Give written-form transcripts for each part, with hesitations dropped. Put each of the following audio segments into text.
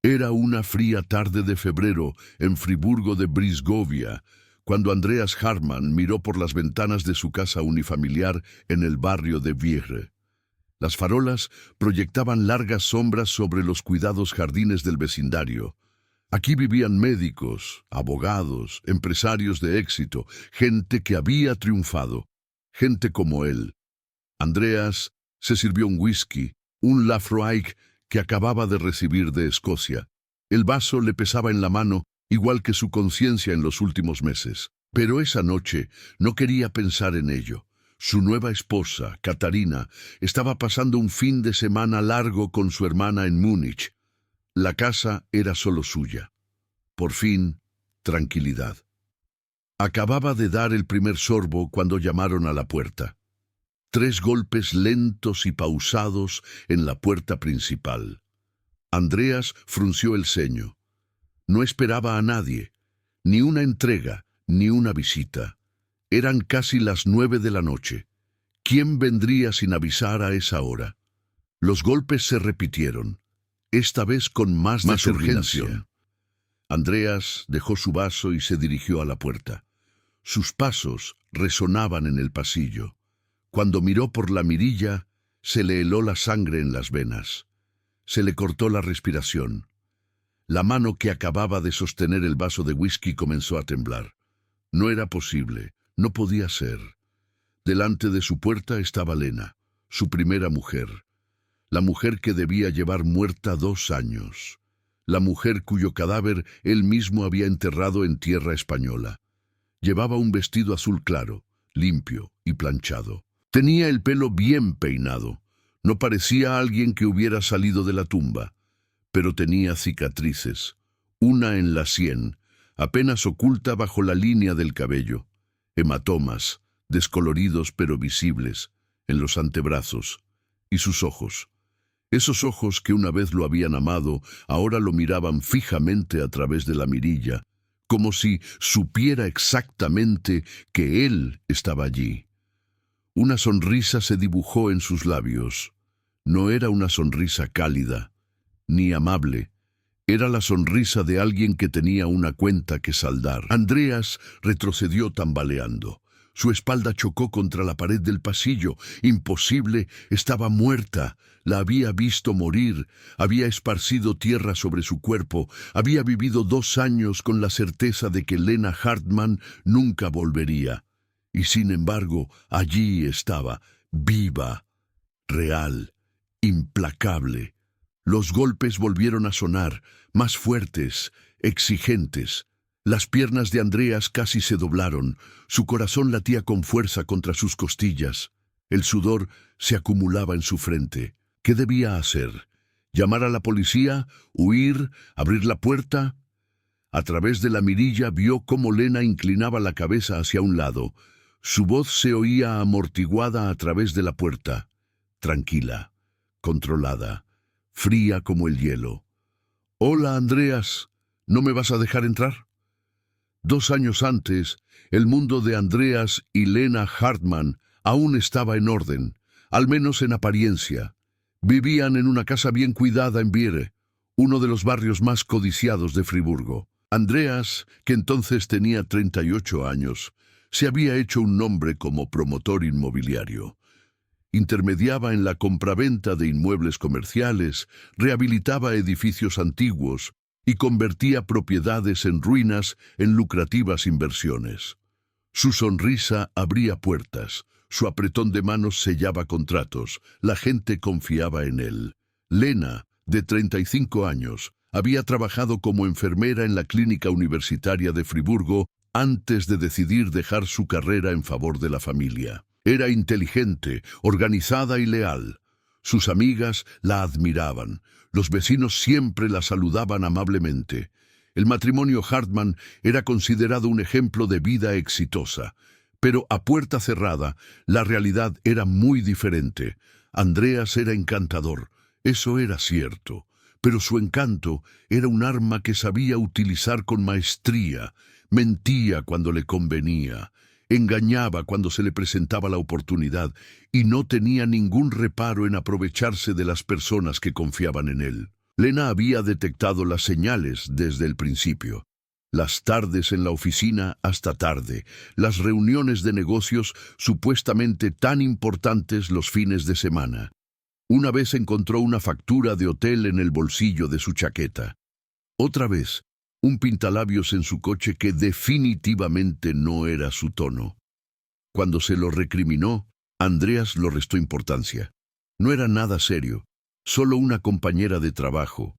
Era una fría tarde de febrero en Friburgo de Brisgovia, cuando Andreas Hartmann miró por las ventanas de su casa unifamiliar en el barrio de Viere. Las farolas proyectaban largas sombras sobre los cuidados jardines del vecindario. Aquí vivían médicos, abogados, empresarios de éxito, gente que había triunfado, gente como él. Andreas se sirvió un whisky, un Laphroaig que acababa de recibir de Escocia. El vaso le pesaba en la mano, igual que su conciencia en los últimos meses. Pero esa noche no quería pensar en ello. Su nueva esposa, Katarina, estaba pasando un fin de semana largo con su hermana en Múnich. La casa era solo suya. Por fin, tranquilidad. Acababa de dar el primer sorbo cuando llamaron a la puerta. 3 golpes lentos y pausados en la puerta principal. Andreas frunció el ceño. No esperaba a nadie, ni una entrega, ni una visita. Eran casi las 9 de la noche. ¿Quién vendría sin avisar a esa hora? Los golpes se repitieron, esta vez con más urgencia. Andreas dejó su vaso y se dirigió a la puerta. Sus pasos resonaban en el pasillo. Cuando miró por la mirilla, se le heló la sangre en las venas. Se le cortó la respiración. La mano que acababa de sostener el vaso de whisky comenzó a temblar. No era posible, no podía ser. Delante de su puerta estaba Lena, su primera mujer. La mujer que debía llevar muerta 2 años. La mujer cuyo cadáver él mismo había enterrado en tierra española. Llevaba un vestido azul claro, limpio y planchado. Tenía el pelo bien peinado. No parecía alguien que hubiera salido de la tumba, pero tenía cicatrices, una en la sien, apenas oculta bajo la línea del cabello, hematomas, descoloridos pero visibles, en los antebrazos, y sus ojos. Esos ojos que una vez lo habían amado, ahora lo miraban fijamente a través de la mirilla, como si supiera exactamente que él estaba allí. Una sonrisa se dibujó en sus labios. No era una sonrisa cálida, ni amable. Era la sonrisa de alguien que tenía una cuenta que saldar. Andreas retrocedió tambaleando. Su espalda chocó contra la pared del pasillo. Imposible, estaba muerta. La había visto morir, había esparcido tierra sobre su cuerpo, había vivido 2 años con la certeza de que Lena Hartmann nunca volvería. Y sin embargo, allí estaba, viva, real, implacable. Los golpes volvieron a sonar, más fuertes, exigentes. Las piernas de Andreas casi se doblaron, su corazón latía con fuerza contra sus costillas. El sudor se acumulaba en su frente. ¿Qué debía hacer? ¿Llamar a la policía? ¿Huir? ¿Abrir la puerta? A través de la mirilla vio cómo Lena inclinaba la cabeza hacia un lado. Su voz se oía amortiguada a través de la puerta. Tranquila, controlada, fría como el hielo. «Hola, Andreas, ¿no me vas a dejar entrar?» 2 años antes, el mundo de Andreas y Lena Hartmann aún estaba en orden, al menos en apariencia. Vivían en una casa bien cuidada en Viere, uno de los barrios más codiciados de Friburgo. Andreas, que entonces tenía 38 años, se había hecho un nombre como promotor inmobiliario. Intermediaba en la compraventa de inmuebles comerciales, rehabilitaba edificios antiguos y convertía propiedades en ruinas en lucrativas inversiones. Su sonrisa abría puertas, su apretón de manos sellaba contratos, la gente confiaba en él. Lena, de 35 años, había trabajado como enfermera en la clínica universitaria de Friburgo antes de decidir dejar su carrera en favor de la familia. Era inteligente, organizada y leal. Sus amigas la admiraban. Los vecinos siempre la saludaban amablemente. El matrimonio Hartmann era considerado un ejemplo de vida exitosa. Pero a puerta cerrada, la realidad era muy diferente. Andreas era encantador, eso era cierto. Pero su encanto era un arma que sabía utilizar con maestría. Mentía cuando le convenía. Engañaba cuando se le presentaba la oportunidad y no tenía ningún reparo en aprovecharse de las personas que confiaban en él. Lena había detectado las señales desde el principio. Las tardes en la oficina hasta tarde, las reuniones de negocios supuestamente tan importantes los fines de semana. Una vez encontró una factura de hotel en el bolsillo de su chaqueta. Otra vez, un pintalabios en su coche que definitivamente no era su tono. Cuando se lo recriminó, Andreas lo restó importancia. No era nada serio, solo una compañera de trabajo,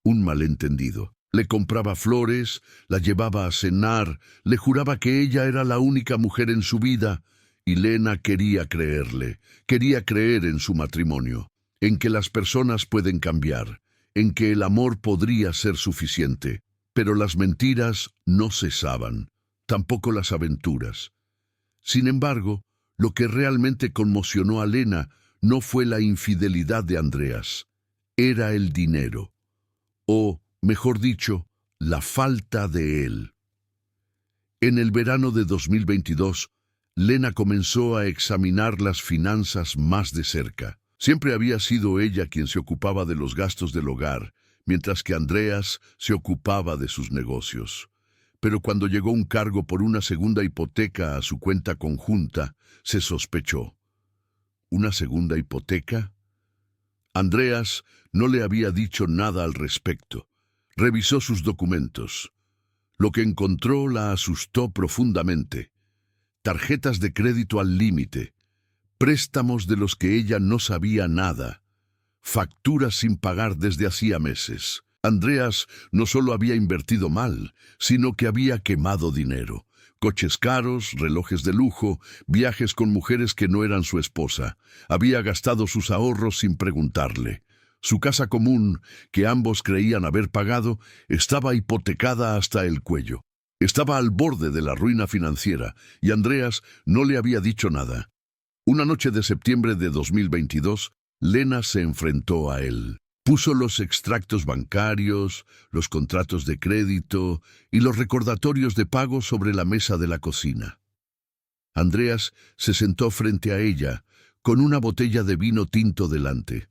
un malentendido. Le compraba flores, la llevaba a cenar, le juraba que ella era la única mujer en su vida, y Lena quería creerle, quería creer en su matrimonio, en que las personas pueden cambiar, en que el amor podría ser suficiente. Pero las mentiras no cesaban, tampoco las aventuras. Sin embargo, lo que realmente conmocionó a Lena no fue la infidelidad de Andreas, era el dinero, o, mejor dicho, la falta de él. En el verano de 2022, Lena comenzó a examinar las finanzas más de cerca. Siempre había sido ella quien se ocupaba de los gastos del hogar, mientras que Andreas se ocupaba de sus negocios. Pero cuando llegó un cargo por una segunda hipoteca a su cuenta conjunta, se sospechó. ¿Una segunda hipoteca? Andreas no le había dicho nada al respecto. Revisó sus documentos. Lo que encontró la asustó profundamente. Tarjetas de crédito al límite, préstamos de los que ella no sabía nada, facturas sin pagar desde hacía meses. Andreas no solo había invertido mal, sino que había quemado dinero. Coches caros, relojes de lujo, viajes con mujeres que no eran su esposa. Había gastado sus ahorros sin preguntarle. Su casa común, que ambos creían haber pagado, estaba hipotecada hasta el cuello. Estaba al borde de la ruina financiera, y Andreas no le había dicho nada. Una noche de septiembre de 2022, Lena se enfrentó a él. Puso los extractos bancarios, los contratos de crédito y los recordatorios de pago sobre la mesa de la cocina. Andreas se sentó frente a ella, con una botella de vino tinto delante.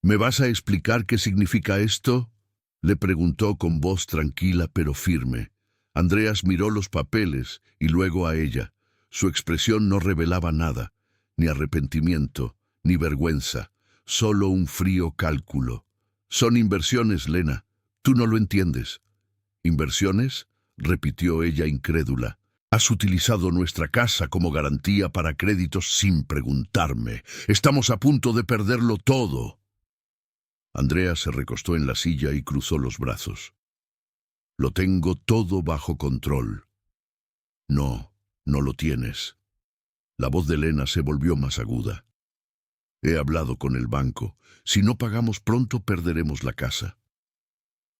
¿Me vas a explicar qué significa esto?, le preguntó con voz tranquila pero firme. Andreas miró los papeles y luego a ella. Su expresión no revelaba nada, ni arrepentimiento, ni vergüenza, solo un frío cálculo. Son inversiones, Lena. Tú no lo entiendes. ¿Inversiones?, repitió ella incrédula. Has utilizado nuestra casa como garantía para créditos sin preguntarme. Estamos a punto de perderlo todo. Andrea se recostó en la silla y cruzó los brazos. Lo tengo todo bajo control. No, no lo tienes. La voz de Lena se volvió más aguda. He hablado con el banco. Si no pagamos pronto, perderemos la casa.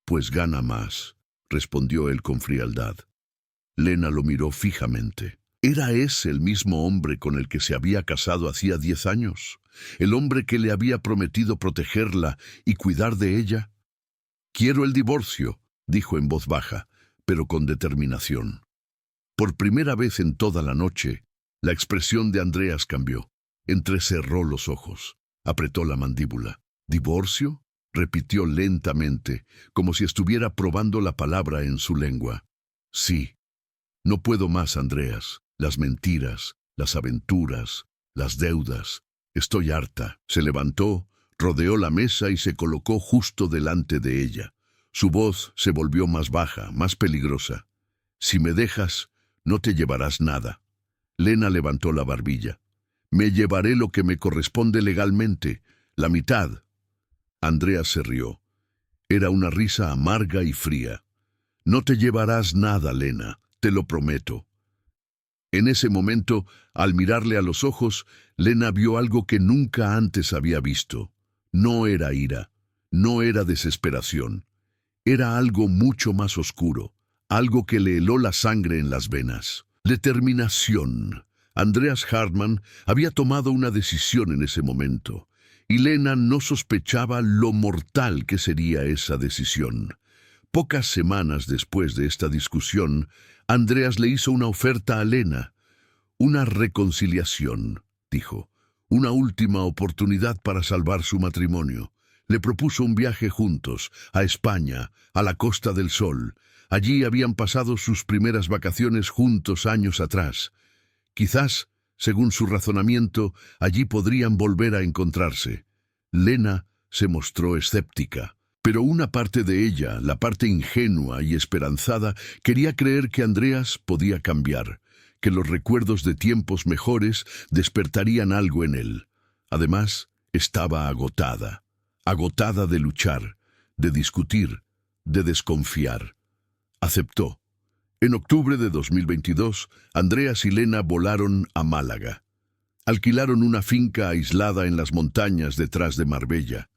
Pues gana más, respondió él con frialdad. Lena lo miró fijamente. ¿Era ese el mismo hombre con el que se había casado hacía 10 años? ¿El hombre que le había prometido protegerla y cuidar de ella? Quiero el divorcio, dijo en voz baja, pero con determinación. Por primera vez en toda la noche, la expresión de Andreas cambió. Entrecerró los ojos, apretó la mandíbula. ¿Divorcio?, repitió lentamente, como si estuviera probando la palabra en su lengua. Sí. No puedo más, Andreas. Las mentiras, las aventuras, las deudas. Estoy harta. Se levantó, rodeó la mesa y se colocó justo delante de ella. Su voz se volvió más baja, más peligrosa. Si me dejas, no te llevarás nada. Lena levantó la barbilla. Me llevaré lo que me corresponde legalmente, la mitad. Andreas se rió. Era una risa amarga y fría. No te llevarás nada, Lena, te lo prometo. En ese momento, al mirarle a los ojos, Lena vio algo que nunca antes había visto. No era ira, no era desesperación. Era algo mucho más oscuro, algo que le heló la sangre en las venas. Determinación. Andreas Hartmann había tomado una decisión en ese momento, y Lena no sospechaba lo mortal que sería esa decisión. Pocas semanas después de esta discusión, Andreas le hizo una oferta a Lena. Una reconciliación, dijo. Una última oportunidad para salvar su matrimonio. Le propuso un viaje juntos, a España, a la Costa del Sol. Allí habían pasado sus primeras vacaciones juntos años atrás. Quizás, según su razonamiento, allí podrían volver a encontrarse. Lena se mostró escéptica, pero una parte de ella, la parte ingenua y esperanzada, quería creer que Andreas podía cambiar, que los recuerdos de tiempos mejores despertarían algo en él. Además, estaba agotada de luchar, de discutir, de desconfiar. Aceptó. En octubre de 2022, Andreas y Lena volaron a Málaga. Alquilaron una finca aislada en las montañas detrás de Marbella.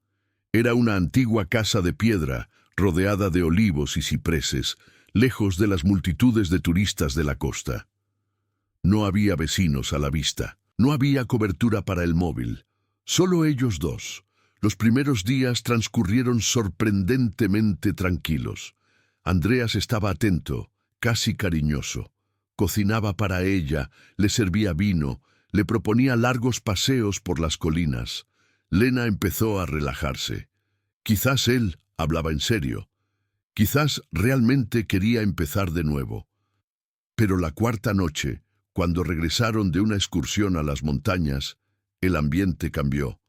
Era una antigua casa de piedra, rodeada de olivos y cipreses, lejos de las multitudes de turistas de la costa. No había vecinos a la vista. No había cobertura para el móvil. Solo ellos dos. Los primeros días transcurrieron sorprendentemente tranquilos. Andreas estaba atento, casi cariñoso. Cocinaba para ella, le servía vino, le proponía largos paseos por las colinas. Lena empezó a relajarse. Quizás él hablaba en serio. Quizás realmente quería empezar de nuevo. Pero la cuarta noche, cuando regresaron de una excursión a las montañas, el ambiente cambió.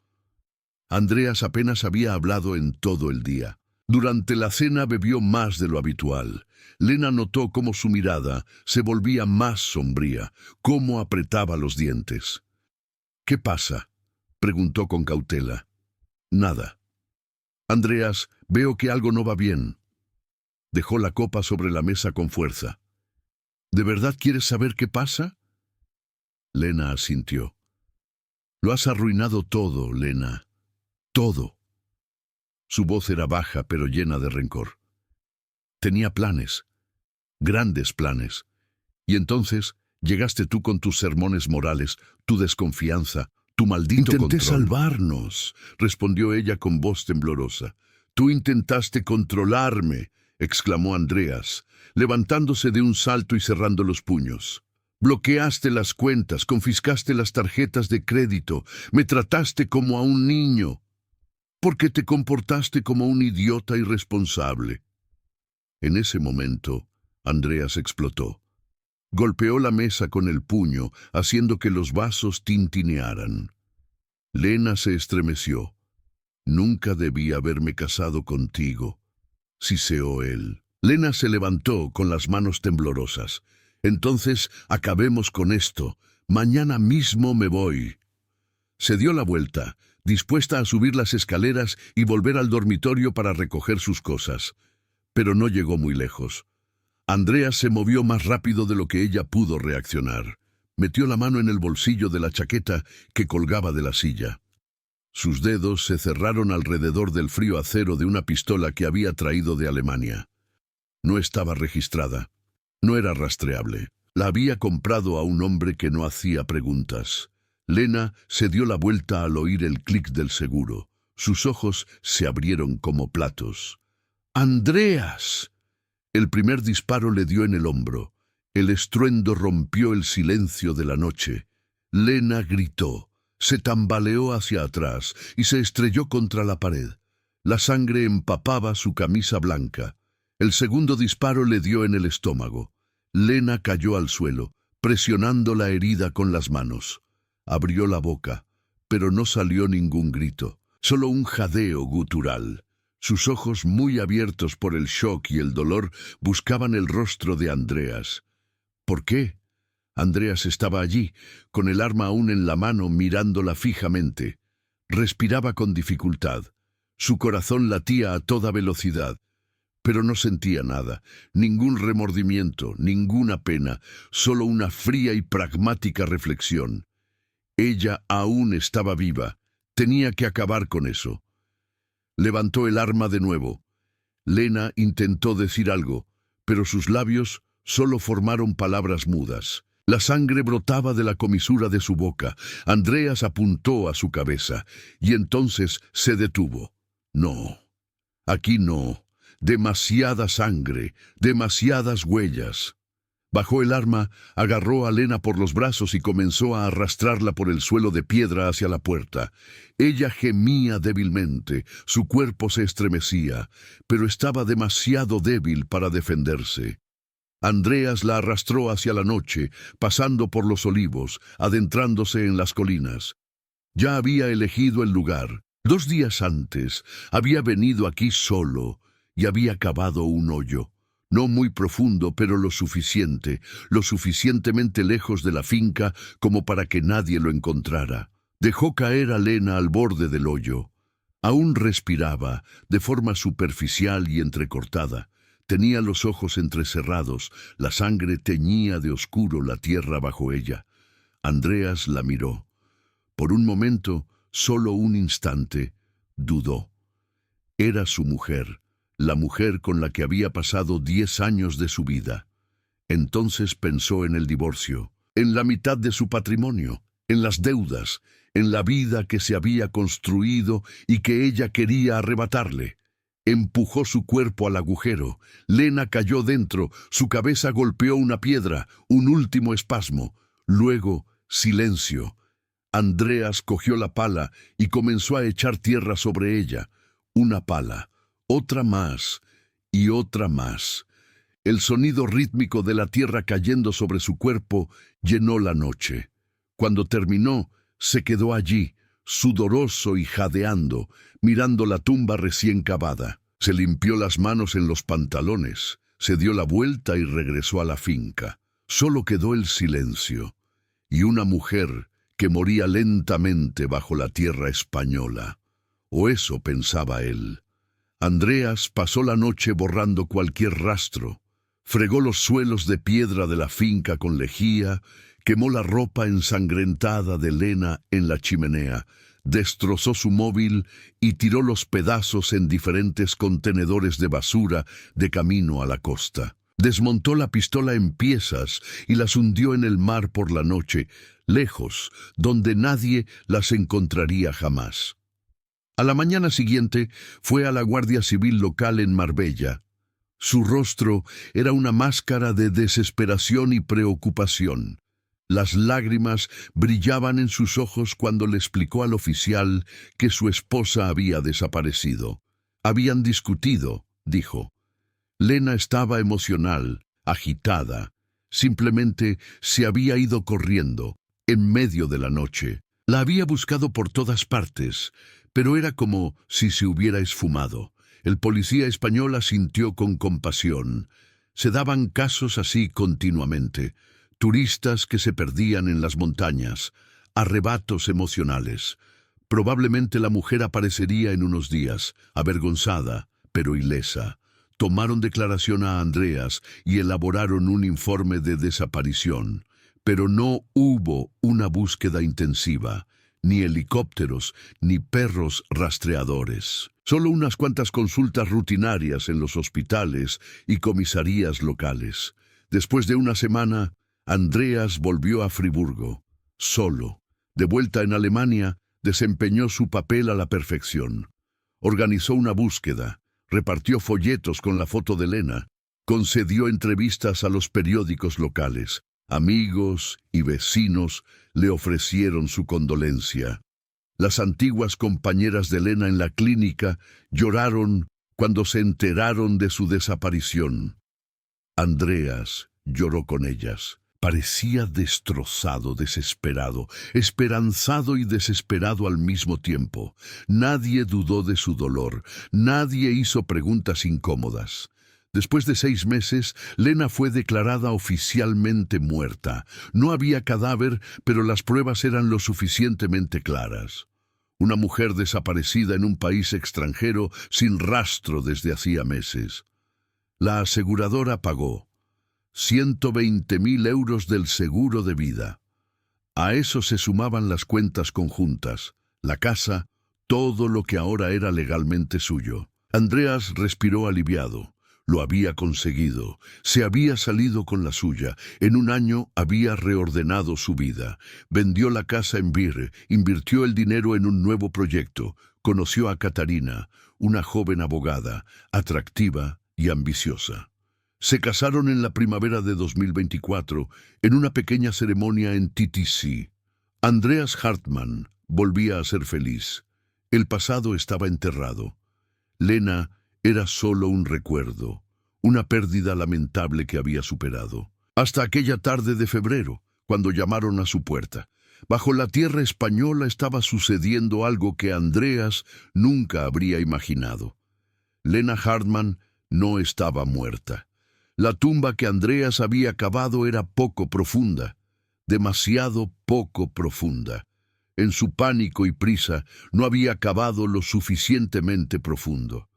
Andreas apenas había hablado en todo el día. Durante la cena bebió más de lo habitual. Lena notó cómo su mirada se volvía más sombría, cómo apretaba los dientes. «¿Qué pasa?», preguntó con cautela. «Nada». «Andreas, veo que algo no va bien». Dejó la copa sobre la mesa con fuerza. «¿De verdad quieres saber qué pasa?». Lena asintió. «Lo has arruinado todo, Lena. Todo». Su voz era baja pero llena de rencor. «Tenía planes, grandes planes. Y entonces llegaste tú con tus sermones morales, tu desconfianza, tu maldito control». «Intenté salvarnos», respondió ella con voz temblorosa. «Tú intentaste controlarme», exclamó Andreas, levantándose de un salto y cerrando los puños. «Bloqueaste las cuentas, confiscaste las tarjetas de crédito, me trataste como a un niño, porque te comportaste como un idiota irresponsable». En ese momento, Andreas explotó. Golpeó la mesa con el puño, haciendo que los vasos tintinearan. Lena se estremeció. «Nunca debí haberme casado contigo», siseó él. Lena se levantó con las manos temblorosas. «Entonces, acabemos con esto. Mañana mismo me voy». Se dio la vuelta, dispuesta a subir las escaleras y volver al dormitorio para recoger sus cosas. Pero no llegó muy lejos. Andreas se movió más rápido de lo que ella pudo reaccionar. Metió la mano en el bolsillo de la chaqueta que colgaba de la silla. Sus dedos se cerraron alrededor del frío acero de una pistola que había traído de Alemania. No estaba registrada. No era rastreable. La había comprado a un hombre que no hacía preguntas. Lena se dio la vuelta al oír el clic del seguro. Sus ojos se abrieron como platos. «¡Andreas!». El primer disparo le dio en el hombro. El estruendo rompió el silencio de la noche. Lena gritó, se tambaleó hacia atrás y se estrelló contra la pared. La sangre empapaba su camisa blanca. El segundo disparo le dio en el estómago. Lena cayó al suelo, presionando la herida con las manos. Abrió la boca, pero no salió ningún grito, solo un jadeo gutural. Sus ojos, muy abiertos por el shock y el dolor, buscaban el rostro de Andreas. ¿Por qué? Andreas estaba allí, con el arma aún en la mano, mirándola fijamente. Respiraba con dificultad. Su corazón latía a toda velocidad. Pero no sentía nada, ningún remordimiento, ninguna pena, solo una fría y pragmática reflexión. Ella aún estaba viva. Tenía que acabar con eso. Levantó el arma de nuevo. Lena intentó decir algo, pero sus labios solo formaron palabras mudas. La sangre brotaba de la comisura de su boca. Andreas apuntó a su cabeza, y entonces se detuvo. No, aquí no. Demasiada sangre, demasiadas huellas. Bajó el arma, agarró a Lena por los brazos y comenzó a arrastrarla por el suelo de piedra hacia la puerta. Ella gemía débilmente, su cuerpo se estremecía, pero estaba demasiado débil para defenderse. Andreas la arrastró hacia la noche, pasando por los olivos, adentrándose en las colinas. Ya había elegido el lugar. 2 días antes había venido aquí solo y había cavado un hoyo. No muy profundo, pero lo suficientemente lejos de la finca como para que nadie lo encontrara. Dejó caer a Lena al borde del hoyo. Aún respiraba, de forma superficial y entrecortada. Tenía los ojos entrecerrados, la sangre teñía de oscuro la tierra bajo ella. Andreas la miró. Por un momento, solo un instante, dudó. Era su mujer. La mujer con la que había pasado 10 años de su vida. Entonces pensó en el divorcio, en la mitad de su patrimonio, en las deudas, en la vida que se había construido y que ella quería arrebatarle. Empujó su cuerpo al agujero. Lena cayó dentro, su cabeza golpeó una piedra, un último espasmo. Luego, silencio. Andreas cogió la pala y comenzó a echar tierra sobre ella. Una pala. Otra más y otra más. El sonido rítmico de la tierra cayendo sobre su cuerpo llenó la noche. Cuando terminó, se quedó allí, sudoroso y jadeando, mirando la tumba recién cavada. Se limpió las manos en los pantalones, se dio la vuelta y regresó a la finca. Solo quedó el silencio y una mujer que moría lentamente bajo la tierra española. O eso pensaba él. Andreas pasó la noche borrando cualquier rastro. Fregó los suelos de piedra de la finca con lejía, quemó la ropa ensangrentada de Lena en la chimenea, destrozó su móvil y tiró los pedazos en diferentes contenedores de basura de camino a la costa. Desmontó la pistola en piezas y las hundió en el mar por la noche, lejos, donde nadie las encontraría jamás. A la mañana siguiente fue a la Guardia Civil local en Marbella. Su rostro era una máscara de desesperación y preocupación. Las lágrimas brillaban en sus ojos cuando le explicó al oficial que su esposa había desaparecido. Habían discutido, dijo. Lena estaba emocional, agitada. Simplemente se había ido corriendo, en medio de la noche. La había buscado por todas partes, pero era como si se hubiera esfumado. El policía español asintió con compasión. Se daban casos así continuamente. Turistas que se perdían en las montañas, arrebatos emocionales. Probablemente la mujer aparecería en unos días, avergonzada, pero ilesa. Tomaron declaración a Andreas y elaboraron un informe de desaparición. Pero no hubo una búsqueda intensiva, ni helicópteros, ni perros rastreadores. Solo unas cuantas consultas rutinarias en los hospitales y comisarías locales. Después de una semana, Andreas volvió a Friburgo, solo. De vuelta en Alemania, desempeñó su papel a la perfección. Organizó una búsqueda, repartió folletos con la foto de Lena, concedió entrevistas a los periódicos locales. Amigos y vecinos le ofrecieron su condolencia. Las antiguas compañeras de Lena en la clínica lloraron cuando se enteraron de su desaparición. Andreas lloró con ellas. Parecía destrozado, desesperado, esperanzado y desesperado al mismo tiempo. Nadie dudó de su dolor, nadie hizo preguntas incómodas. Después de 6 meses, Lena fue declarada oficialmente muerta. No había cadáver, pero las pruebas eran lo suficientemente claras. Una mujer desaparecida en un país extranjero sin rastro desde hacía meses. La aseguradora pagó 120.000 euros del seguro de vida. A eso se sumaban las cuentas conjuntas, la casa, todo lo que ahora era legalmente suyo. Andreas respiró aliviado. Lo había conseguido. Se había salido con la suya. En un año había reordenado su vida. Vendió la casa en Vir, invirtió el dinero en un nuevo proyecto. Conoció a Catarina, una joven abogada, atractiva y ambiciosa. Se casaron en la primavera de 2024 en una pequeña ceremonia en TTC. Andreas Hartmann volvía a ser feliz. El pasado estaba enterrado. Lena era solo un recuerdo, una pérdida lamentable que había superado. Hasta aquella tarde de febrero, cuando llamaron a su puerta. Bajo la tierra española estaba sucediendo algo que Andreas nunca habría imaginado. Lena Hartmann no estaba muerta. La tumba que Andreas había cavado era poco profunda, demasiado poco profunda. En su pánico y prisa no había cavado lo suficientemente profundo.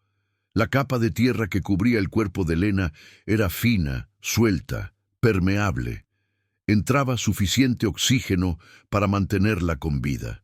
La capa de tierra que cubría el cuerpo de Lena era fina, suelta, permeable. Entraba suficiente oxígeno para mantenerla con vida.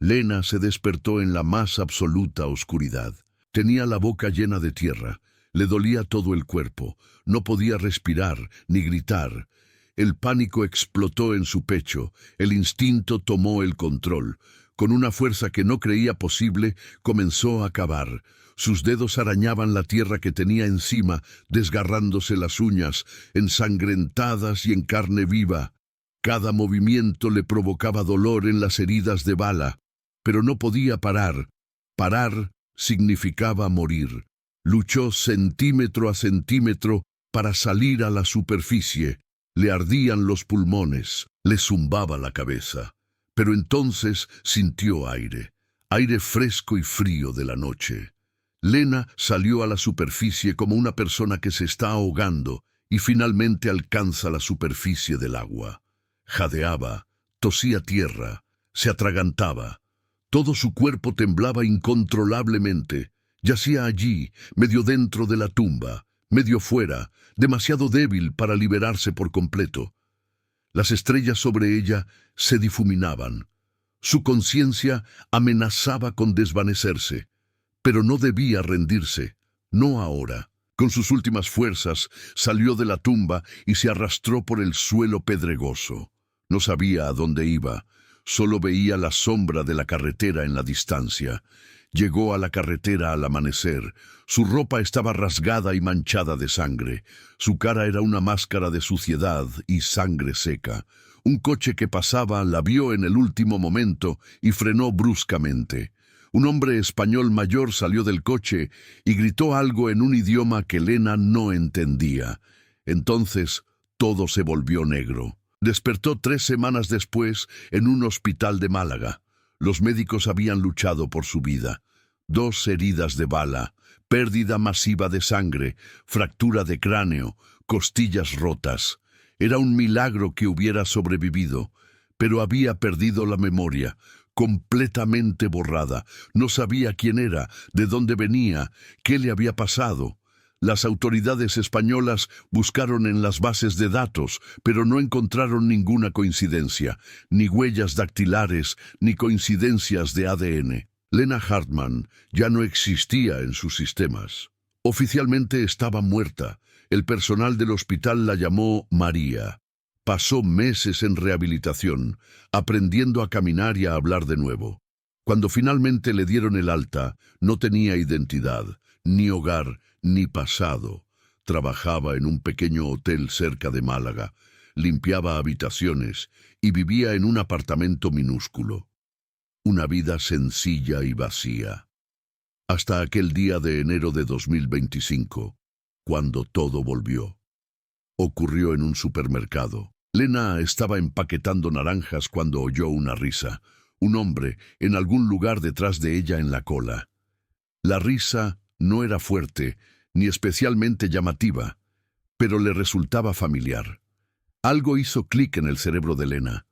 Lena se despertó en la más absoluta oscuridad. Tenía la boca llena de tierra, le dolía todo el cuerpo, no podía respirar ni gritar. El pánico explotó en su pecho, el instinto tomó el control. Con una fuerza que no creía posible, comenzó a cavar. Sus dedos arañaban la tierra que tenía encima, desgarrándose las uñas, ensangrentadas y en carne viva. Cada movimiento le provocaba dolor en las heridas de bala, pero no podía parar. Parar significaba morir. Luchó centímetro a centímetro para salir a la superficie. Le ardían los pulmones, le zumbaba la cabeza. Pero entonces sintió aire, aire fresco y frío de la noche. Lena salió a la superficie como una persona que se está ahogando y finalmente alcanza la superficie del agua. Jadeaba, tosía tierra, se atragantaba. Todo su cuerpo temblaba incontrolablemente. Yacía allí, medio dentro de la tumba, medio fuera, demasiado débil para liberarse por completo. Las estrellas sobre ella se difuminaban. Su conciencia amenazaba con desvanecerse, pero no debía rendirse, no ahora. Con sus últimas fuerzas salió de la tumba y se arrastró por el suelo pedregoso. No sabía a dónde iba, solo veía la sombra de la carretera en la distancia. Llegó a la carretera al amanecer. Su ropa estaba rasgada y manchada de sangre. Su cara era una máscara de suciedad y sangre seca. Un coche que pasaba la vio en el último momento y frenó bruscamente. Un hombre español mayor salió del coche y gritó algo en un idioma que Lena no entendía. Entonces todo se volvió negro. Despertó 3 semanas después en un hospital de Málaga. Los médicos habían luchado por su vida. 2 heridas de bala, pérdida masiva de sangre, fractura de cráneo, costillas rotas. Era un milagro que hubiera sobrevivido, pero había perdido la memoria, completamente borrada. No sabía quién era, de dónde venía, qué le había pasado. Las autoridades españolas buscaron en las bases de datos, pero no encontraron ninguna coincidencia, ni huellas dactilares, ni coincidencias de ADN. Lena Hartmann ya no existía en sus sistemas. Oficialmente estaba muerta. El personal del hospital la llamó María. Pasó meses en rehabilitación, aprendiendo a caminar y a hablar de nuevo. Cuando finalmente le dieron el alta, no tenía identidad, ni hogar, ni pasado. Trabajaba en un pequeño hotel cerca de Málaga, limpiaba habitaciones y vivía en un apartamento minúsculo. Una vida sencilla y vacía. Hasta aquel día de enero de 2025, cuando todo volvió. Ocurrió en un supermercado. Lena estaba empaquetando naranjas cuando oyó una risa. Un hombre en algún lugar detrás de ella en la cola. La risa no era fuerte, ni especialmente llamativa, pero le resultaba familiar. Algo hizo clic en el cerebro de Lena.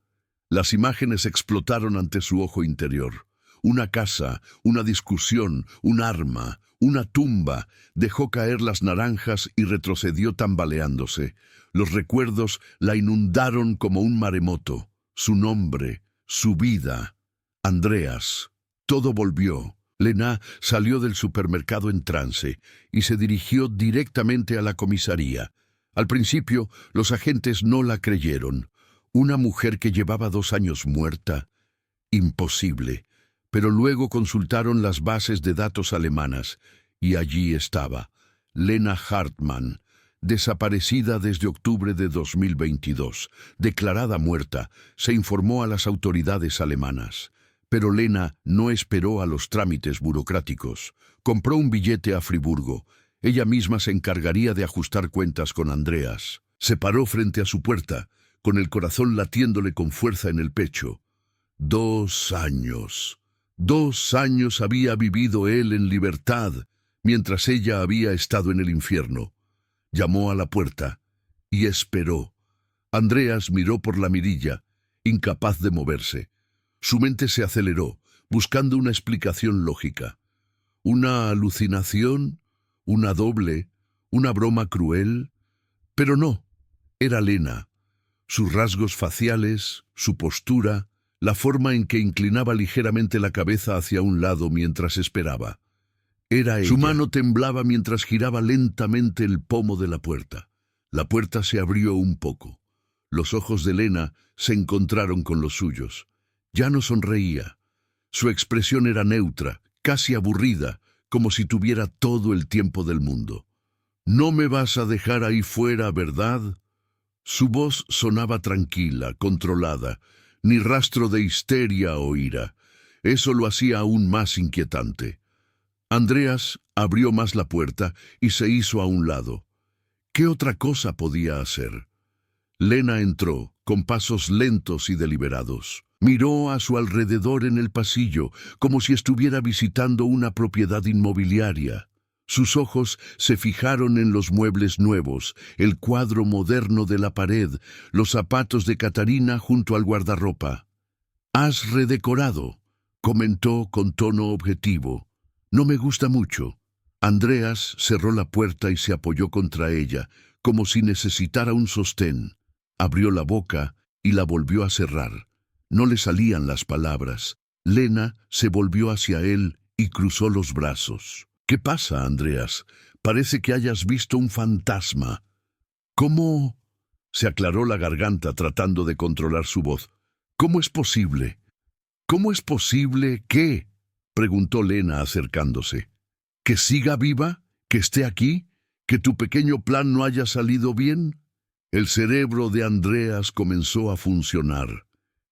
Las imágenes explotaron ante su ojo interior. Una casa, una discusión, un arma, una tumba. Dejó caer las naranjas y retrocedió tambaleándose. Los recuerdos la inundaron como un maremoto. Su nombre, su vida. Andreas. Todo volvió. Lena salió del supermercado en trance y se dirigió directamente a la comisaría. Al principio, los agentes no la creyeron. Una mujer que llevaba 2 años muerta. Imposible. Pero luego consultaron las bases de datos alemanas y allí estaba. Lena Hartmann, desaparecida desde octubre de 2022, declarada muerta, se informó a las autoridades alemanas. Pero Lena no esperó a los trámites burocráticos. Compró un billete a Friburgo. Ella misma se encargaría de ajustar cuentas con Andreas. Se paró frente a su puerta, con el corazón latiéndole con fuerza en el pecho. 2 años. 2 años había vivido él en libertad, mientras ella había estado en el infierno. Llamó a la puerta y esperó. Andreas miró por la mirilla, incapaz de moverse. Su mente se aceleró, buscando una explicación lógica. ¿Una alucinación? ¿Una doble? ¿Una broma cruel? Pero no, era Lena. Sus rasgos faciales, su postura, la forma en que inclinaba ligeramente la cabeza hacia un lado mientras esperaba. Era ella. Su mano temblaba mientras giraba lentamente el pomo de la puerta. La puerta se abrió un poco. Los ojos de Lena se encontraron con los suyos. Ya no sonreía. Su expresión era neutra, casi aburrida, como si tuviera todo el tiempo del mundo. «No me vas a dejar ahí fuera, ¿verdad?» Su voz sonaba tranquila, controlada, ni rastro de histeria o ira. Eso lo hacía aún más inquietante. Andreas abrió más la puerta y se hizo a un lado. ¿Qué otra cosa podía hacer? Lena entró, con pasos lentos y deliberados. Miró a su alrededor en el pasillo, como si estuviera visitando una propiedad inmobiliaria. Sus ojos se fijaron en los muebles nuevos, el cuadro moderno de la pared, los zapatos de Catarina junto al guardarropa. «Has redecorado», comentó con tono objetivo. «No me gusta mucho». Andreas cerró la puerta y se apoyó contra ella, como si necesitara un sostén. Abrió la boca y la volvió a cerrar. No le salían las palabras. Lena se volvió hacia él y cruzó los brazos. «¿Qué pasa, Andreas? Parece que hayas visto un fantasma». «¿Cómo?» Se aclaró la garganta tratando de controlar su voz. «¿Cómo es posible?» «¿Cómo es posible qué?» preguntó Lena acercándose. «¿Que siga viva? ¿Que esté aquí? ¿Que tu pequeño plan no haya salido bien?» El cerebro de Andreas comenzó a funcionar.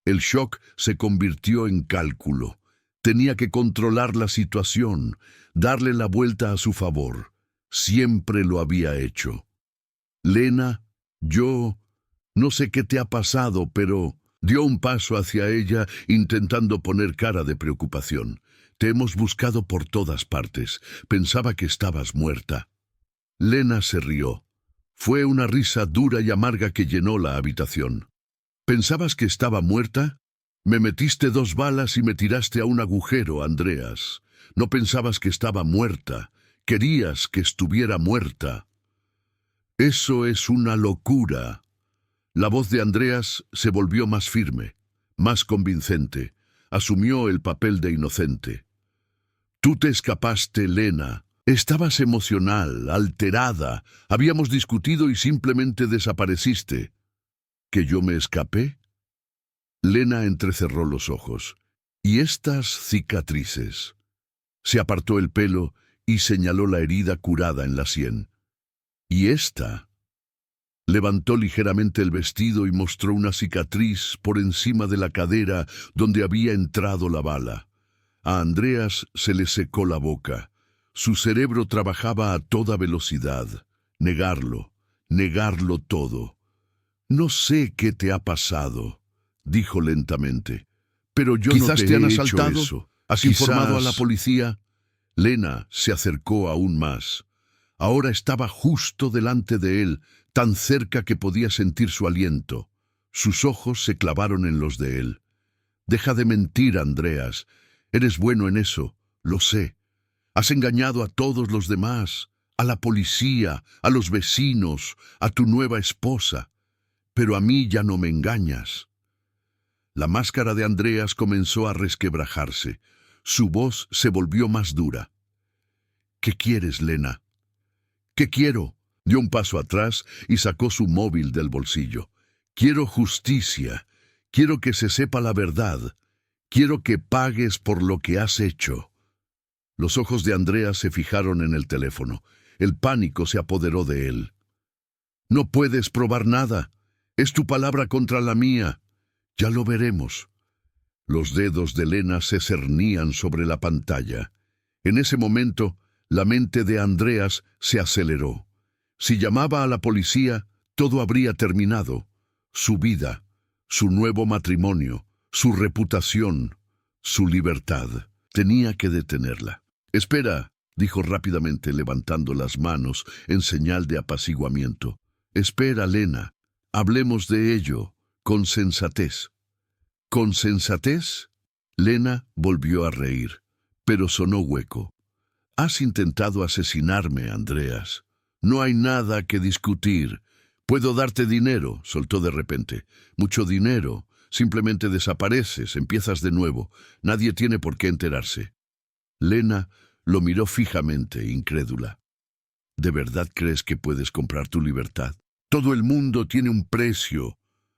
El shock se convirtió en cálculo. Tenía que controlar la situación, darle la vuelta a su favor. Siempre lo había hecho. «Lena, yo no sé qué te ha pasado, pero...» Dio un paso hacia ella, intentando poner cara de preocupación. «Te hemos buscado por todas partes. Pensaba que estabas muerta». Lena se rió. Fue una risa dura y amarga que llenó la habitación. «¿Pensabas que estaba muerta? Me metiste 2 balas y me tiraste a un agujero, Andreas. No pensabas que estaba muerta. Querías que estuviera muerta». «Eso es una locura». La voz de Andreas se volvió más firme, más convincente. Asumió el papel de inocente. «Tú te escapaste, Lena. Estabas emocional, alterada. Habíamos discutido y simplemente desapareciste». ¿Que yo me escapé? Lena entrecerró los ojos. «¿Y estas cicatrices?» Se apartó el pelo y señaló la herida curada en la sien. «¿Y esta?» Levantó ligeramente el vestido y mostró una cicatriz por encima de la cadera donde había entrado la bala. A Andreas se le secó la boca. Su cerebro trabajaba a toda velocidad. Negarlo todo. «No sé qué te ha pasado», dijo lentamente. «Pero yo no te he hecho eso. ¿Has informado a la policía?» Lena se acercó aún más. Ahora estaba justo delante de él, tan cerca que podía sentir su aliento. Sus ojos se clavaron en los de él. «Deja de mentir, Andreas. Eres bueno en eso, lo sé. Has engañado a todos los demás, a la policía, a los vecinos, a tu nueva esposa. Pero a mí ya no me engañas». La máscara de Andreas comenzó a resquebrajarse. Su voz se volvió más dura. «¿Qué quieres, Lena?» «¿Qué quiero?» Dio un paso atrás y sacó su móvil del bolsillo. «Quiero justicia. Quiero que se sepa la verdad. Quiero que pagues por lo que has hecho». Los ojos de Andreas se fijaron en el teléfono. El pánico se apoderó de él. No puedes probar nada. Es tu palabra contra la mía. Ya lo veremos. Los dedos de Lena se cernían sobre la pantalla. En ese momento, la mente de Andreas se aceleró. Si llamaba a la policía, todo habría terminado. Su vida, su nuevo matrimonio, su reputación, su libertad. Tenía que detenerla. «Espera», dijo rápidamente levantando las manos en señal de apaciguamiento. «Espera, Lena. Hablemos de ello, con sensatez». ¿Con sensatez? Lena volvió a reír, pero sonó hueco. «Has intentado asesinarme, Andreas. No hay nada que discutir. Puedo darte dinero», soltó de repente. «Mucho dinero. Simplemente desapareces, empiezas de nuevo. Nadie tiene por qué enterarse». Lena lo miró fijamente, incrédula. «¿De verdad crees que puedes comprar tu libertad? Todo el mundo tiene un precio».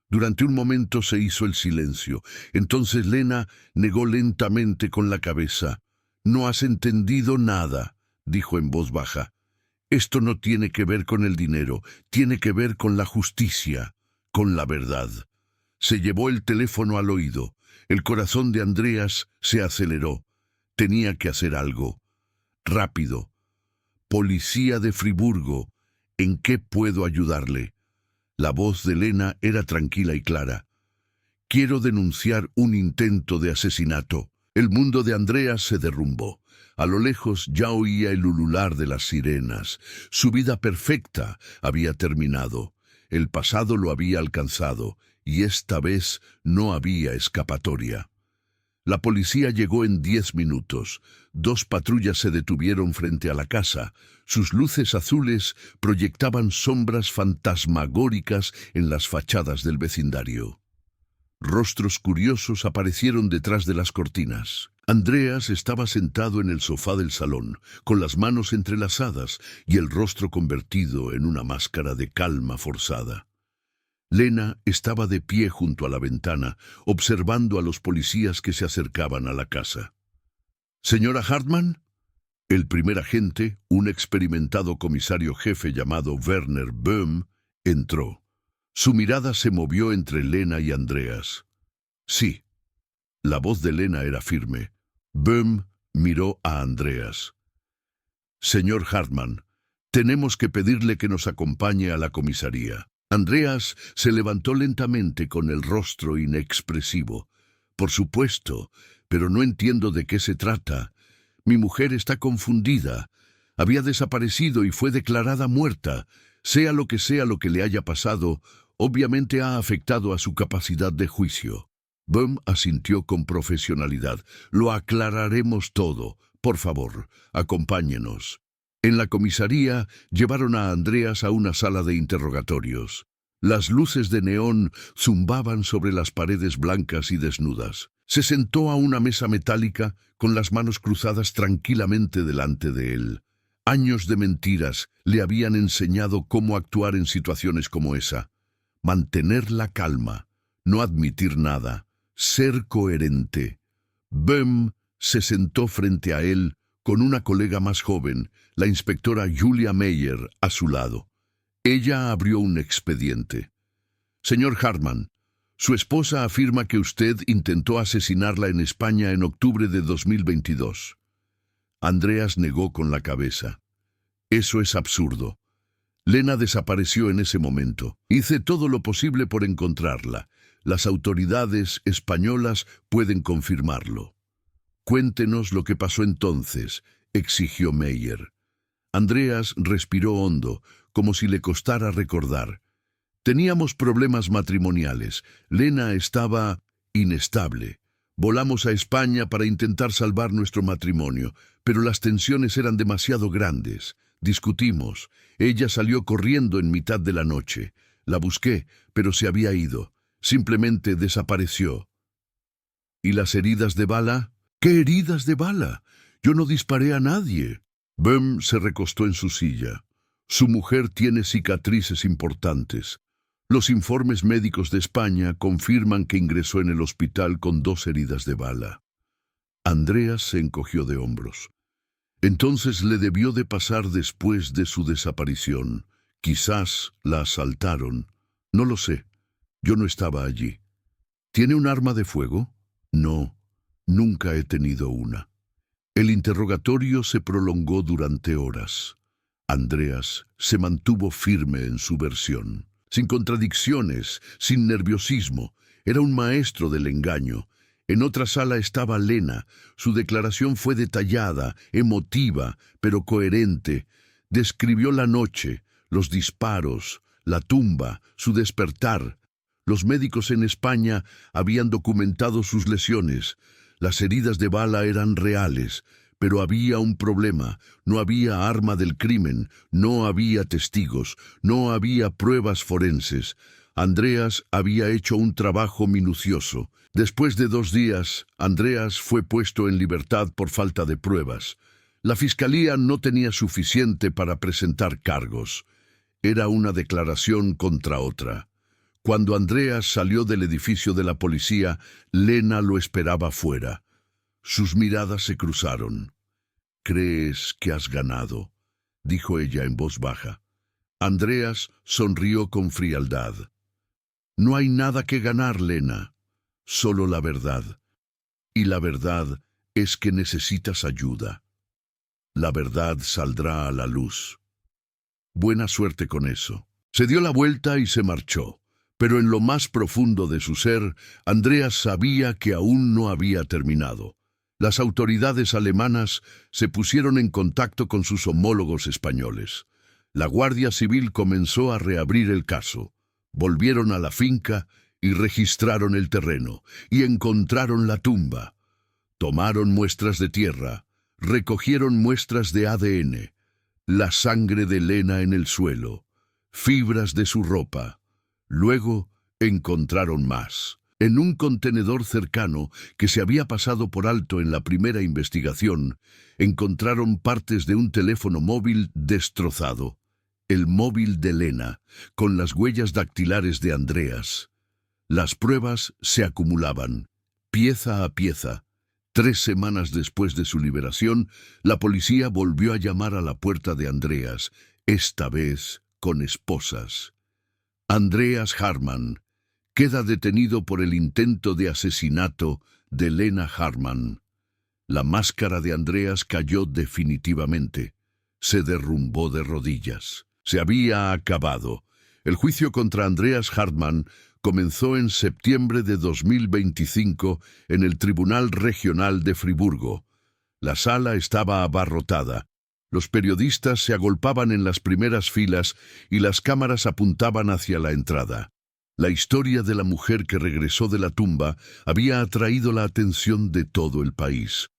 Durante un momento se hizo el silencio. Entonces Lena negó lentamente con la cabeza. «No has entendido nada», dijo en voz baja. «Esto no tiene que ver con el dinero, tiene que ver con la justicia, con la verdad». Se llevó el teléfono al oído. El corazón de Andreas se aceleró. Tenía que hacer algo. Rápido. «Policía de Friburgo, ¿en qué puedo ayudarle?» La voz de Lena era tranquila y clara. «Quiero denunciar un intento de asesinato». El mundo de Andreas se derrumbó. A lo lejos ya oía el ulular de las sirenas. Su vida perfecta había terminado. El pasado lo había alcanzado, y esta vez no había escapatoria. La policía llegó en 10 minutos. 2 patrullas se detuvieron frente a la casa. Sus luces azules proyectaban sombras fantasmagóricas en las fachadas del vecindario. Rostros curiosos aparecieron detrás de las cortinas. Andreas estaba sentado en el sofá del salón, con las manos entrelazadas y el rostro convertido en una máscara de calma forzada. Lena estaba de pie junto a la ventana, observando a los policías que se acercaban a la casa. «¿Señora Hartmann?» El primer agente, un experimentado comisario jefe llamado Werner Böhm, entró. Su mirada se movió entre Lena y Andreas. «Sí». La voz de Lena era firme. Böhm miró a Andreas. «Señor Hartmann, tenemos que pedirle que nos acompañe a la comisaría». Andreas se levantó lentamente con el rostro inexpresivo. «Por supuesto, pero no entiendo de qué se trata. Mi mujer está confundida. Había desaparecido y fue declarada muerta. Sea lo que le haya pasado, obviamente ha afectado a su capacidad de juicio». Böhm asintió con profesionalidad. «Lo aclararemos todo. Por favor, acompáñenos». En la comisaría llevaron a Andreas a una sala de interrogatorios. Las luces de neón zumbaban sobre las paredes blancas y desnudas. Se sentó a una mesa metálica con las manos cruzadas tranquilamente delante de él. Años de mentiras le habían enseñado cómo actuar en situaciones como esa. Mantener la calma, no admitir nada, ser coherente. Böhm se sentó frente a él con una colega más joven, la inspectora Julia Meyer, a su lado. Ella abrió un expediente. «Señor Hartmann, su esposa afirma que usted intentó asesinarla en España en octubre de 2022. Andreas negó con la cabeza. «Eso es absurdo. Lena desapareció en ese momento. Hice todo lo posible por encontrarla. Las autoridades españolas pueden confirmarlo». «Cuéntenos lo que pasó entonces», exigió Meyer. Andreas respiró hondo, como si le costara recordar. «Teníamos problemas matrimoniales. Lena estaba inestable. Volamos a España para intentar salvar nuestro matrimonio, pero las tensiones eran demasiado grandes. Discutimos. Ella salió corriendo en mitad de la noche. La busqué, pero se había ido. Simplemente desapareció». «¿Y las heridas de bala?» «¿Qué heridas de bala? Yo no disparé a nadie». Böhm se recostó en su silla. «Su mujer tiene cicatrices importantes. Los informes médicos de España confirman que ingresó en el hospital con 2 heridas de bala». Andreas se encogió de hombros. «Entonces le debió de pasar después de su desaparición. Quizás la asaltaron. No lo sé. Yo no estaba allí. ¿Tiene un arma de fuego? No, nunca he tenido una. El interrogatorio se prolongó durante horas. Andreas se mantuvo firme en su versión, sin contradicciones, sin nerviosismo. Era un maestro del engaño. En otra sala estaba Lena. Su declaración fue detallada, emotiva, pero coherente. Describió la noche, los disparos, la tumba, su despertar. Los médicos en España habían documentado sus lesiones. Las heridas de bala eran reales, pero había un problema. No había arma del crimen, no había testigos, no había pruebas forenses. Andreas había hecho un trabajo minucioso. Después de 2 días, Andreas fue puesto en libertad por falta de pruebas. La fiscalía no tenía suficiente para presentar cargos. Era una declaración contra otra. Cuando Andreas salió del edificio de la policía, Lena lo esperaba fuera. Sus miradas se cruzaron. «¿Crees que has ganado?», dijo ella en voz baja. Andreas sonrió con frialdad. «No hay nada que ganar, Lena, solo la verdad. Y la verdad es que necesitas ayuda. La verdad saldrá a la luz. Buena suerte con eso». Se dio la vuelta y se marchó. Pero en lo más profundo de su ser, Andreas sabía que aún no había terminado. Las autoridades alemanas se pusieron en contacto con sus homólogos españoles. La Guardia Civil comenzó a reabrir el caso. Volvieron a la finca y registraron el terreno, y encontraron la tumba. Tomaron muestras de tierra, recogieron muestras de ADN, la sangre de Lena en el suelo, fibras de su ropa. Luego encontraron más. En un contenedor cercano que se había pasado por alto en la primera investigación, encontraron partes de un teléfono móvil destrozado. El móvil de Lena, con las huellas dactilares de Andreas. Las pruebas se acumulaban, pieza a pieza. 3 semanas después de su liberación, la policía volvió a llamar a la puerta de Andreas, esta vez con esposas. Andreas Hartmann queda detenido por el intento de asesinato de Lena Hartmann. La máscara de Andreas cayó definitivamente. Se derrumbó de rodillas. Se había acabado. El juicio contra Andreas Hartmann comenzó en septiembre de 2025 en el Tribunal Regional de Friburgo. La sala estaba abarrotada. Los periodistas se agolpaban en las primeras filas y las cámaras apuntaban hacia la entrada. La historia de la mujer que regresó de la tumba había atraído la atención de todo el país.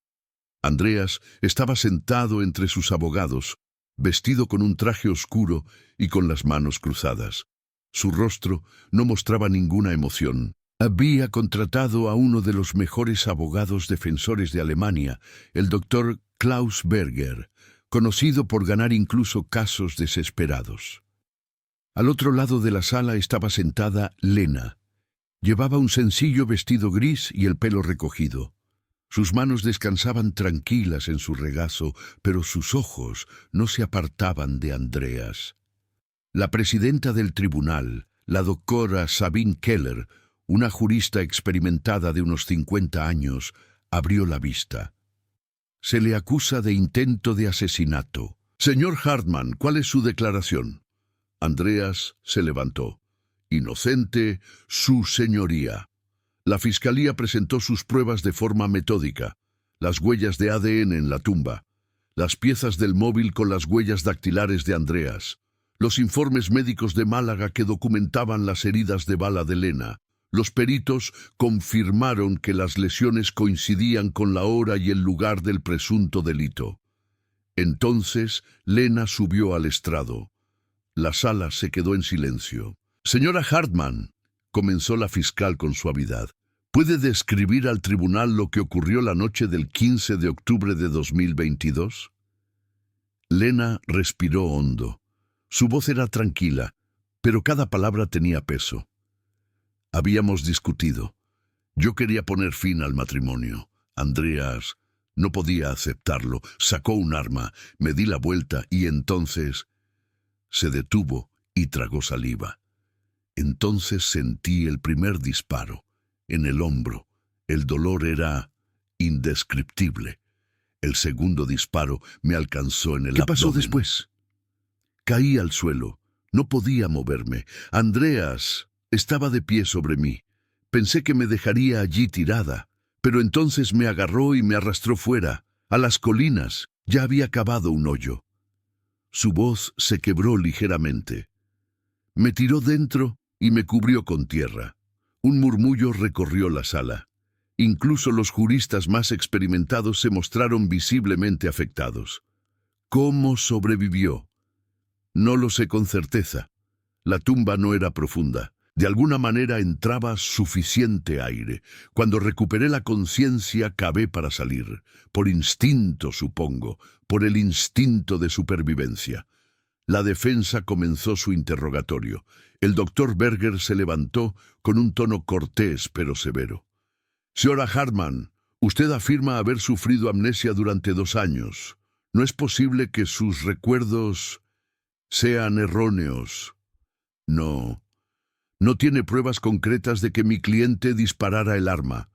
Andreas estaba sentado entre sus abogados, vestido con un traje oscuro y con las manos cruzadas. Su rostro no mostraba ninguna emoción. Había contratado a uno de los mejores abogados defensores de Alemania, el doctor Klaus Berger, conocido por ganar incluso casos desesperados. Al otro lado de la sala estaba sentada Lena. Llevaba un sencillo vestido gris y el pelo recogido. Sus manos descansaban tranquilas en su regazo, pero sus ojos no se apartaban de Andreas. La presidenta del tribunal, la doctora Sabine Keller, una jurista experimentada de unos 50 años, abrió la vista. Se le acusa de intento de asesinato. Señor Hartmann, ¿cuál es su declaración? Andreas se levantó. Inocente, su señoría. La fiscalía presentó sus pruebas de forma metódica. Las huellas de ADN en la tumba. Las piezas del móvil con las huellas dactilares de Andreas. Los informes médicos de Málaga que documentaban las heridas de bala de Lena. Los peritos confirmaron que las lesiones coincidían con la hora y el lugar del presunto delito. Entonces, Lena subió al estrado. La sala se quedó en silencio. Señora Hartmann, comenzó la fiscal con suavidad, ¿puede describir al tribunal lo que ocurrió la noche del 15 de octubre de 2022? Lena respiró hondo. Su voz era tranquila, pero cada palabra tenía peso. Habíamos discutido. Yo quería poner fin al matrimonio. Andreas no podía aceptarlo. Sacó un arma, me di la vuelta y entonces se detuvo y tragó saliva. Entonces sentí el primer disparo, en el hombro. El dolor era indescriptible. El segundo disparo me alcanzó en el abdomen. ¿Qué pasó después? Caí al suelo. No podía moverme. Andreas estaba de pie sobre mí. Pensé que me dejaría allí tirada, pero entonces me agarró y me arrastró fuera, a las colinas. Ya había cavado un hoyo. Su voz se quebró ligeramente. Me tiró dentro y me cubrió con tierra. Un murmullo recorrió la sala. Incluso los juristas más experimentados se mostraron visiblemente afectados. ¿Cómo sobrevivió? No lo sé con certeza. La tumba no era profunda. De alguna manera entraba suficiente aire. Cuando recuperé la conciencia, cavé para salir. Por instinto, supongo. Por el instinto de supervivencia. La defensa comenzó su interrogatorio. El doctor Berger se levantó con un tono cortés pero severo. Señora Hartmann, usted afirma haber sufrido amnesia durante 2 años. ¿No es posible que sus recuerdos sean erróneos? No. No tiene pruebas concretas de que mi cliente disparara el arma.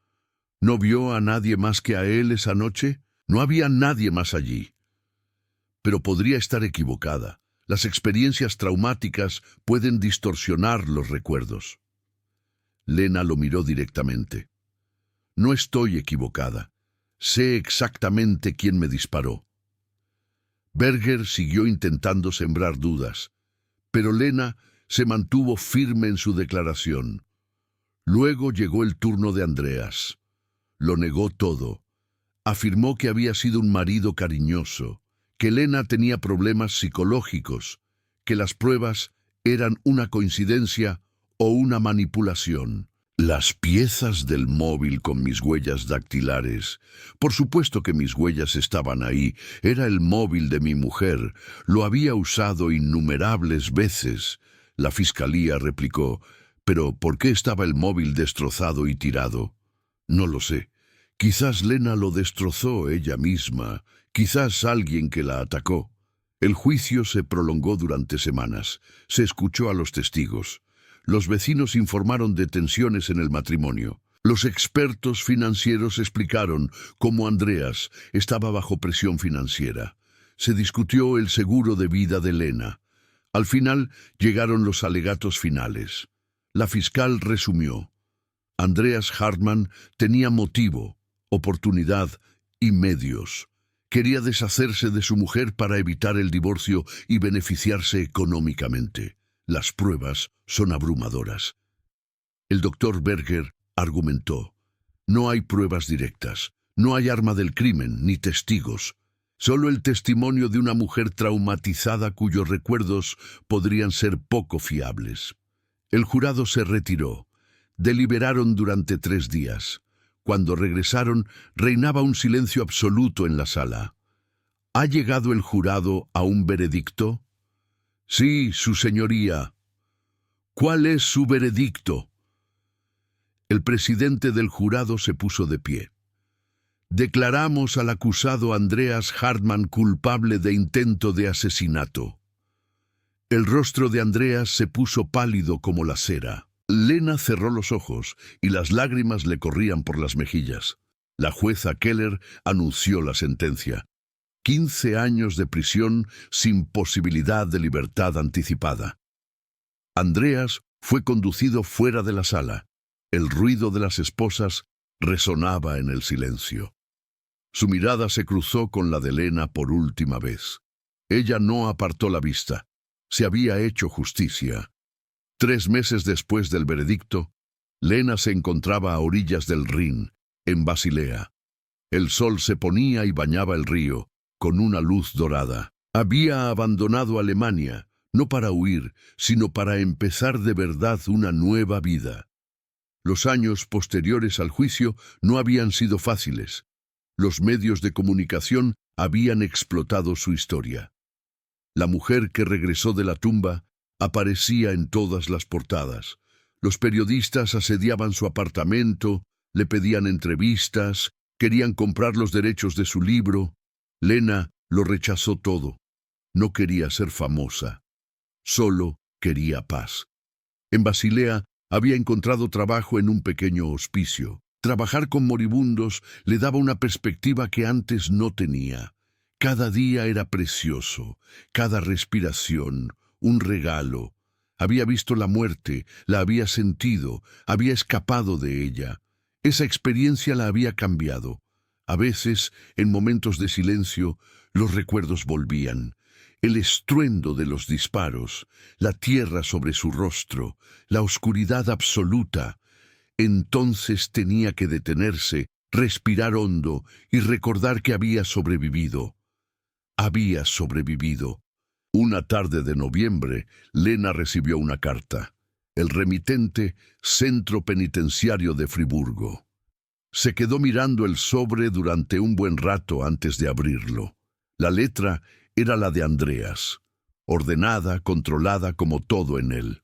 ¿No vio a nadie más que a él esa noche? No había nadie más allí. Pero podría estar equivocada. Las experiencias traumáticas pueden distorsionar los recuerdos. Lena lo miró directamente. No estoy equivocada. Sé exactamente quién me disparó. Berger siguió intentando sembrar dudas, pero Lena se mantuvo firme en su declaración. Luego llegó el turno de Andreas. Lo negó todo. Afirmó que había sido un marido cariñoso, que Lena tenía problemas psicológicos, que las pruebas eran una coincidencia o una manipulación. Las piezas del móvil con mis huellas dactilares. Por supuesto que mis huellas estaban ahí. Era el móvil de mi mujer. Lo había usado innumerables veces. La fiscalía replicó, ¿pero por qué estaba el móvil destrozado y tirado? No lo sé. Quizás Lena lo destrozó ella misma. Quizás alguien que la atacó. El juicio se prolongó durante semanas. Se escuchó a los testigos. Los vecinos informaron de tensiones en el matrimonio. Los expertos financieros explicaron cómo Andreas estaba bajo presión financiera. Se discutió el seguro de vida de Lena. Al final llegaron los alegatos finales. La fiscal resumió. Andreas Hartmann tenía motivo, oportunidad y medios. Quería deshacerse de su mujer para evitar el divorcio y beneficiarse económicamente. Las pruebas son abrumadoras. El doctor Berger argumentó. No hay pruebas directas, no hay arma del crimen ni testigos. Solo el testimonio de una mujer traumatizada cuyos recuerdos podrían ser poco fiables. El jurado se retiró. Deliberaron durante 3 días. Cuando regresaron, reinaba un silencio absoluto en la sala. ¿Ha llegado el jurado a un veredicto? Sí, su señoría. ¿Cuál es su veredicto? El presidente del jurado se puso de pie. Declaramos al acusado Andreas Hartmann culpable de intento de asesinato. El rostro de Andreas se puso pálido como la cera. Lena cerró los ojos y las lágrimas le corrían por las mejillas. La jueza Keller anunció la sentencia. 15 años de prisión sin posibilidad de libertad anticipada. Andreas fue conducido fuera de la sala. El ruido de las esposas resonaba en el silencio. Su mirada se cruzó con la de Lena por última vez. Ella no apartó la vista. Se había hecho justicia. 3 meses después del veredicto, Lena se encontraba a orillas del Rin, en Basilea. El sol se ponía y bañaba el río, con una luz dorada. Había abandonado Alemania, no para huir, sino para empezar de verdad una nueva vida. Los años posteriores al juicio no habían sido fáciles. Los medios de comunicación habían explotado su historia. La mujer que regresó de la tumba aparecía en todas las portadas. Los periodistas asediaban su apartamento, le pedían entrevistas, querían comprar los derechos de su libro. Lena lo rechazó todo. No quería ser famosa. Solo quería paz. En Basilea había encontrado trabajo en un pequeño hospicio. Trabajar con moribundos le daba una perspectiva que antes no tenía. Cada día era precioso, cada respiración, un regalo. Había visto la muerte, la había sentido, había escapado de ella. Esa experiencia la había cambiado. A veces, en momentos de silencio, los recuerdos volvían. El estruendo de los disparos, la tierra sobre su rostro, la oscuridad absoluta. Entonces tenía que detenerse, respirar hondo y recordar que había sobrevivido. Había sobrevivido. Una tarde de noviembre, Lena recibió una carta. El remitente, Centro Penitenciario de Friburgo. Se quedó mirando el sobre durante un buen rato antes de abrirlo. La letra era la de Andreas, ordenada, controlada como todo en él.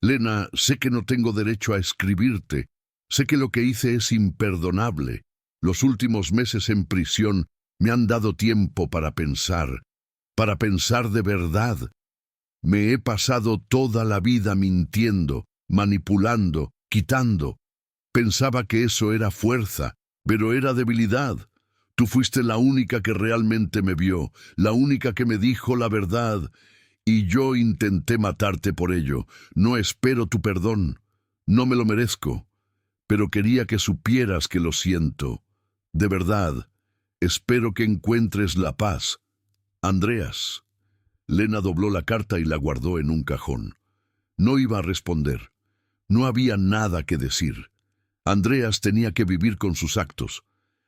Lena, sé que no tengo derecho a escribirte. Sé que lo que hice es imperdonable. Los últimos meses en prisión me han dado tiempo para pensar de verdad. Me he pasado toda la vida mintiendo, manipulando, quitando. Pensaba que eso era fuerza, pero era debilidad. Tú fuiste la única que realmente me vio, la única que me dijo la verdad, y yo intenté matarte por ello. No espero tu perdón, no me lo merezco, pero quería que supieras que lo siento. De verdad, espero que encuentres la paz. Andreas. Lena dobló la carta y la guardó en un cajón. No iba a responder. No había nada que decir. Andreas tenía que vivir con sus actos,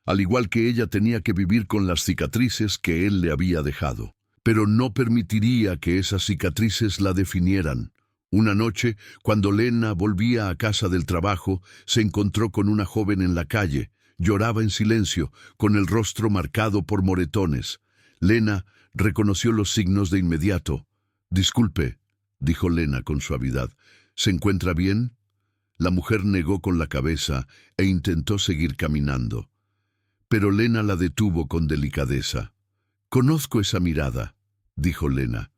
al igual que ella tenía que vivir con las cicatrices que él le había dejado. Pero no permitiría que esas cicatrices la definieran. Una noche, cuando Lena volvía a casa del trabajo, se encontró con una joven en la calle. Lloraba en silencio, con el rostro marcado por moretones. Lena reconoció los signos de inmediato. «Disculpe», dijo Lena con suavidad. «¿Se encuentra bien?» La mujer negó con la cabeza e intentó seguir caminando. Pero Lena la detuvo con delicadeza. «Conozco esa mirada», dijo Lena.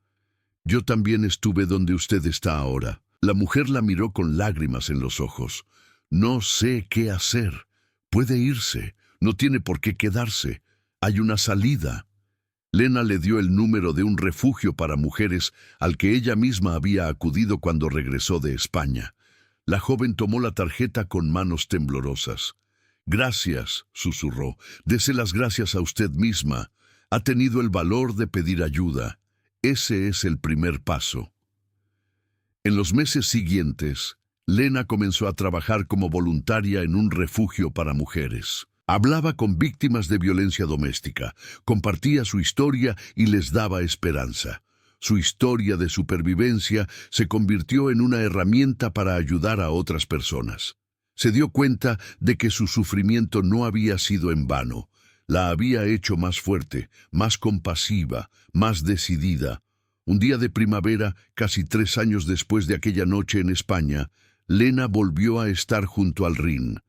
«Yo también estuve donde usted está ahora». La mujer la miró con lágrimas en los ojos. «No sé qué hacer. Puede irse. No tiene por qué quedarse. Hay una salida». Lena le dio el número de un refugio para mujeres al que ella misma había acudido cuando regresó de España. La joven tomó la tarjeta con manos temblorosas. «Gracias», susurró. «Dese las gracias a usted misma. Ha tenido el valor de pedir ayuda. Ese es el primer paso». En los meses siguientes, Lena comenzó a trabajar como voluntaria en un refugio para mujeres. Hablaba con víctimas de violencia doméstica, compartía su historia y les daba esperanza. Su historia de supervivencia se convirtió en una herramienta para ayudar a otras personas. Se dio cuenta de que su sufrimiento no había sido en vano. La había hecho más fuerte, más compasiva, más decidida. Un día de primavera, casi 3 años después de aquella noche en España, Lena volvió a estar junto al Rin.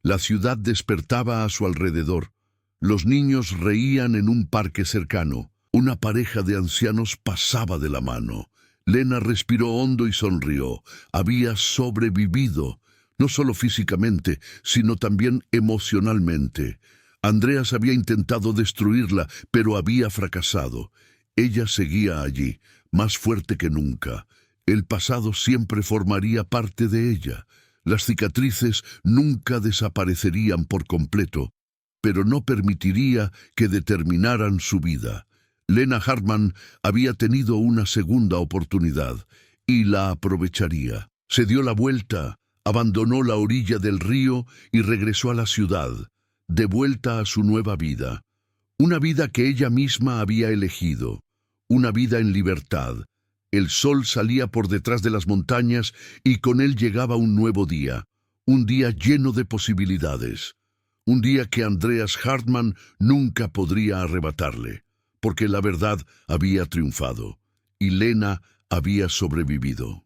La ciudad despertaba a su alrededor. Los niños reían en un parque cercano. Una pareja de ancianos pasaba de la mano. Lena respiró hondo y sonrió. Había sobrevivido, no solo físicamente, sino también emocionalmente. Andreas había intentado destruirla, pero había fracasado. Ella seguía allí, más fuerte que nunca. El pasado siempre formaría parte de ella. Las cicatrices nunca desaparecerían por completo, pero no permitiría que determinaran su vida. Lena Hartmann había tenido una segunda oportunidad y la aprovecharía. Se dio la vuelta, abandonó la orilla del río y regresó a la ciudad, de vuelta a su nueva vida. Una vida que ella misma había elegido, una vida en libertad. El sol salía por detrás de las montañas y con él llegaba un nuevo día, un día lleno de posibilidades, un día que Andreas Hartmann nunca podría arrebatarle, porque la verdad había triunfado y Lena había sobrevivido.